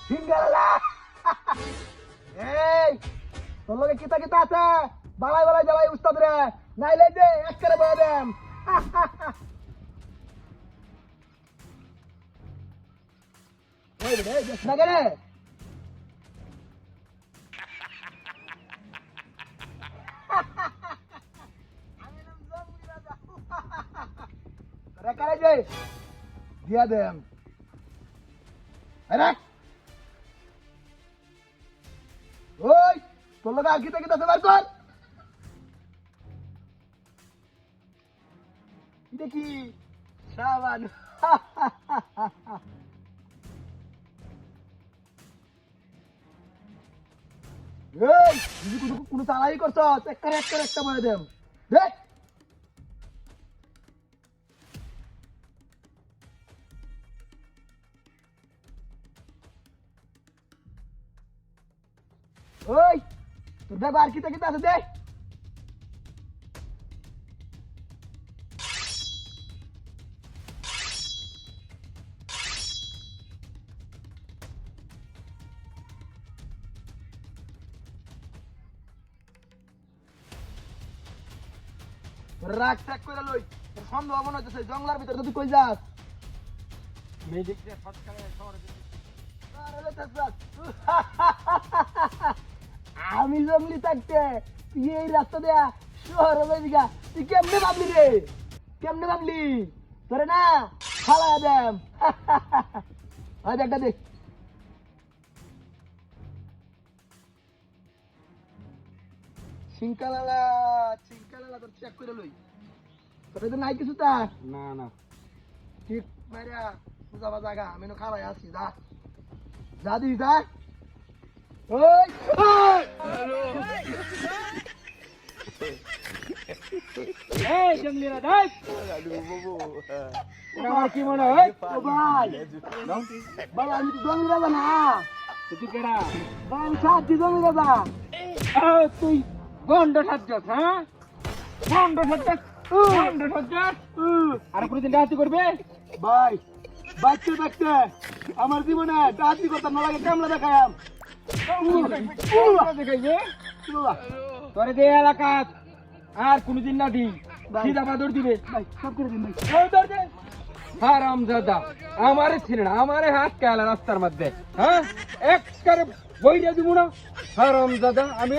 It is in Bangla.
সিঙ্গালা এই তোর লগে কিতা কিতা আছে বালাই বালাই জ্বালাই উস্তাদ রে নাইলে যে এক করে বয়ে দেম ওই রে দেখ না গেলে রে করে যে দিয়া দেম আরে ওই তোর লগে আর কিতা কিতা আছে বার কর দেখি সাবান এই কোনো চালাই করছ একটা বলে দেম দেখ ওই তোর দেখ আর কিতা কিতা আছে দেখ রাগ ট্যাগ করে লই তোর সন্দেহ মনে হচ্ছে জঙ্গলার ভিতরে তুই কই যাস মেজিক দিয়ে ফটকারে শহরে আমি জঙ্গলি থাকতে তুই এই রাস্তা দেয়া শহরে যাবি গা তুই কেমনে ভাবলি রে কেমনে ভাবলি তোরে না ফালা দেম হয় একটা দেখ চিঙ্কালালা তোর চেক করে লই তোর তো নাই কিছু তা না না ঠিক মারিয়া বুঝাবা জায়গা আমি নো খাওয়াই আছি যা যা দিবি যা ওই এই জঙ্গলিরা দেখ আমার কি মনে হয় ও ভাই ভাই আমি তো জমি রাজা না তুই কেডা ভাই আমি সাথী জমি রাজা তুই গন্ড সাজ্জাস হ্যাঁ গন্ড সাজ্জাস আর কোনদিন ডাহাতি করবে ভাই বাচ্চা দেখতে আমার জীবনে ডাহাতি করতাম না লাগে কামলা দেখায়াম তোরে দে এলাকা আর কোনদিন না দিই সিধা বাদর দিবে ভাই সব করে দিন ভাই হারাম দাদা আমারে ছিল না আমারে হাত কালা রাস্তার মধ্যে হ্যাঁ এক করে বইরা দিব না হারাম দাদা আমি